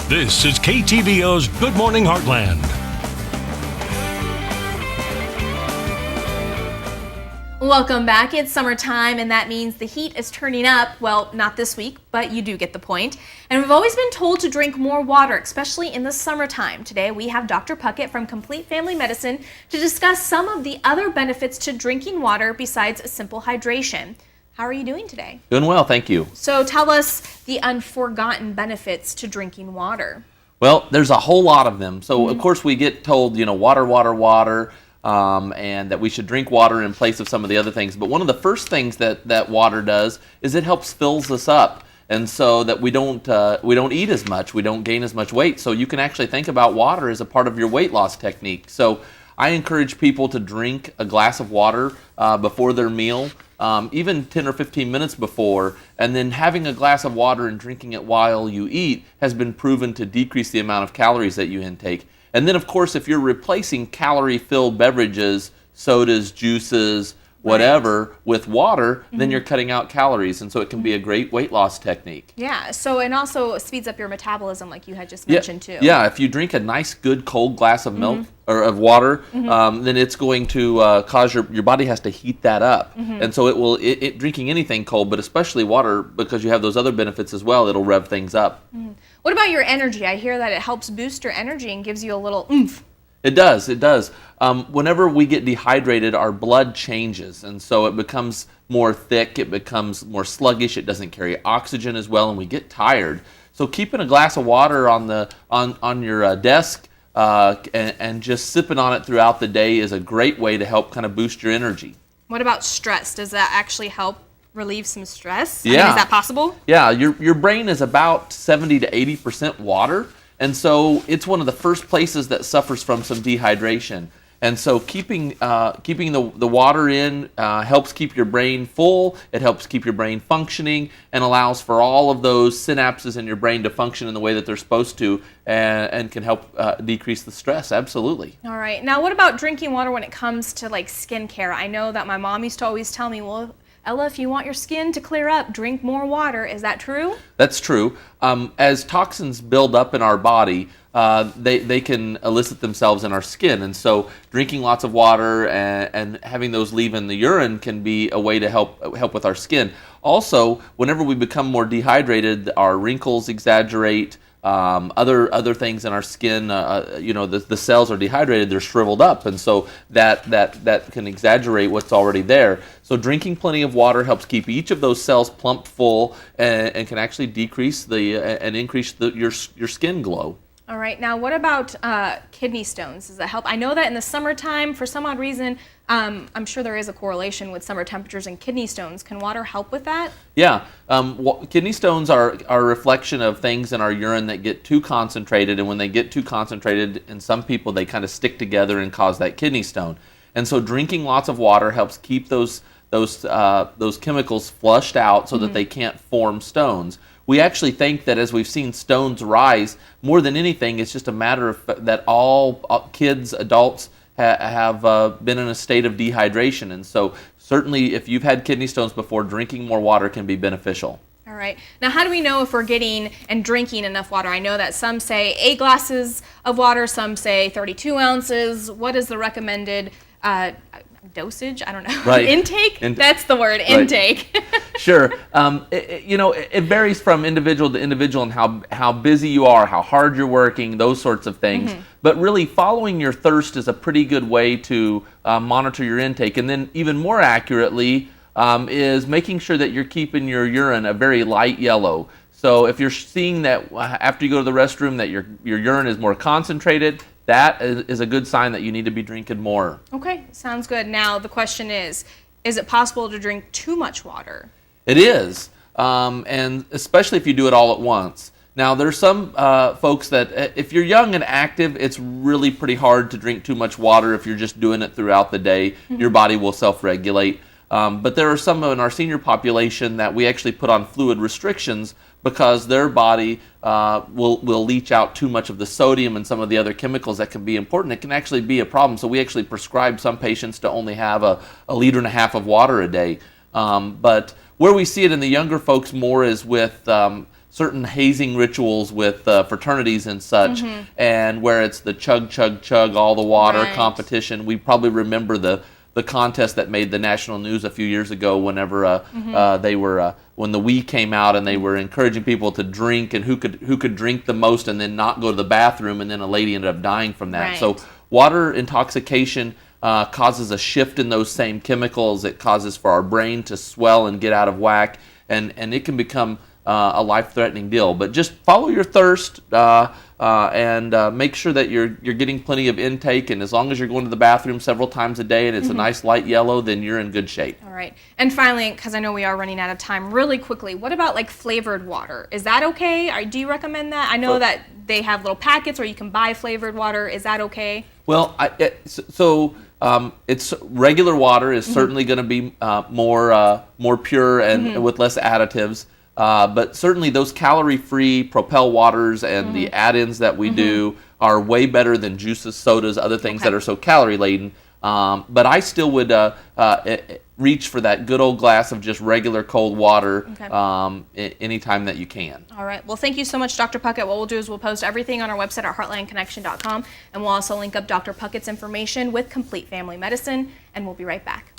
This is KTVO's Good Morning Heartland. Welcome back. It's summertime, and that means the heat is turning up. Well, not this week, but you do get the point. And we've always been told to drink more water, especially in the summertime. Today, we have Dr. Puckett from Complete Family Medicine to discuss some of the other benefits to drinking water besides simple hydration. How are you doing today? Doing well, thank you. So tell us the unforgotten benefits to drinking water. Well, there's a whole lot of them. So, of course, we get told, water, water, water, and that we should drink water in place of some of the other things. But one of the first things that water does is it helps fills us up. And so that we don't eat as much, we don't gain as much weight. So you can actually think about water as a part of your weight loss technique. So I encourage people to drink a glass of water before their meal. Even 10 or 15 minutes before, and then having a glass of water and drinking it while you eat has been proven to decrease the amount of calories that you intake. And then, of course, if you're replacing calorie-filled beverages, sodas, juices, whatever, with water, then you're cutting out calories, and so it can be a great weight loss technique. Yeah, so and also speeds up your metabolism, like you had just mentioned too. Yeah, if you drink a nice, good, cold glass of milk or of water, then it's going to cause your body has to heat that up, and so drinking anything cold, but especially water, because you have those other benefits as well, it'll rev things up. What about your energy? I hear that it helps boost your energy and gives you a little oomph. It does. Whenever we get dehydrated, our blood changes, and so it becomes more thick, it becomes more sluggish, it doesn't carry oxygen as well, and we get tired. So keeping a glass of water on your desk and just sipping on it throughout the day is a great way to help kind of boost your energy. What about stress? Does that actually help relieve some stress? Yeah. Is that possible? Yeah, your brain is about 70 to 80% water. And so it's one of the first places that suffers from some dehydration. And so keeping the water in helps keep your brain full, it helps keep your brain functioning, and allows for all of those synapses in your brain to function in the way that they're supposed to, and can help decrease the stress, absolutely. All right. Now, what about drinking water when it comes to like skincare? I know that my mom used to always tell me, well, Ella, if you want your skin to clear up, drink more water. Is that true? That's true. As toxins build up in our body, they can elicit themselves in our skin. And so drinking lots of water and having those leave in the urine can be a way to help with our skin. Also, whenever we become more dehydrated, our wrinkles exaggerate. Other things in our skin, the cells are dehydrated, they're shriveled up, and so that can exaggerate what's already there. So drinking plenty of water helps keep each of those cells plump full, and can actually decrease and increase your skin glow. All right. Now, what about kidney stones? Does that help? I know that in the summertime, for some odd reason, I'm sure there is a correlation with summer temperatures and kidney stones. Can water help with that? Yeah. Kidney stones are a reflection of things in our urine that get too concentrated, and when they get too concentrated, in some people, they kind of stick together and cause that kidney stone. And so drinking lots of water helps keep those chemicals flushed out so that they can't form stones. We actually think that as we've seen stones rise, more than anything, it's just a matter of that all kids, adults have been in a state of dehydration. And so certainly if you've had kidney stones before, drinking more water can be beneficial. All right. Now, how do we know if we're getting and drinking enough water? I know that some say 8 glasses of water, some say 32 ounces. What is the recommended dosage? I don't know. Right. Intake? That's the word, right. Intake. Sure. It varies from individual to individual and how busy you are, how hard you're working, those sorts of things. But really, following your thirst is a pretty good way to monitor your intake. And then even more accurately is making sure that you're keeping your urine a very light yellow. So if you're seeing that after you go to the restroom that your urine is more concentrated, that is a good sign that you need to be drinking more. Okay, sounds good. Now the question is it possible to drink too much water? It is, and especially if you do it all at once. Now, there's some folks that, if you're young and active, it's really pretty hard to drink too much water if you're just doing it throughout the day. Your body will self-regulate. But there are some in our senior population that we actually put on fluid restrictions because their body will leach out too much of the sodium and some of the other chemicals that can be important. It can actually be a problem. So we actually prescribe some patients to only have a 1.5 liters of water a day. But where we see it in the younger folks more is with certain hazing rituals with fraternities and such, and where it's the chug, chug, chug, all the water Right. competition. We probably remember the contest that made the national news a few years ago whenever they were when the Wii came out and they were encouraging people to drink and who could drink the most and then not go to the bathroom, and then a lady ended up dying from that. Right. So water intoxication causes a shift in those same chemicals. It causes for our brain to swell and get out of whack, and it can become a life-threatening deal. But just follow your thirst and make sure that you're getting plenty of intake. And as long as you're going to the bathroom several times a day and it's a nice light yellow, then you're in good shape. All right. And finally, because I know we are running out of time, really quickly, what about like flavored water? Is that okay? Do you recommend that? I know that they have little packets where you can buy flavored water. Is that okay? Well, it's regular water is certainly going to be more pure and with less additives. But certainly those calorie-free Propel waters and the add-ins that we do are way better than juices, sodas, other things that are so calorie-laden. But I still would reach for that good old glass of just regular cold water anytime that you can. All right. Well, thank you so much, Dr. Puckett. What we'll do is we'll post everything on our website at heartlandconnection.com, and we'll also link up Dr. Puckett's information with Complete Family Medicine, and we'll be right back.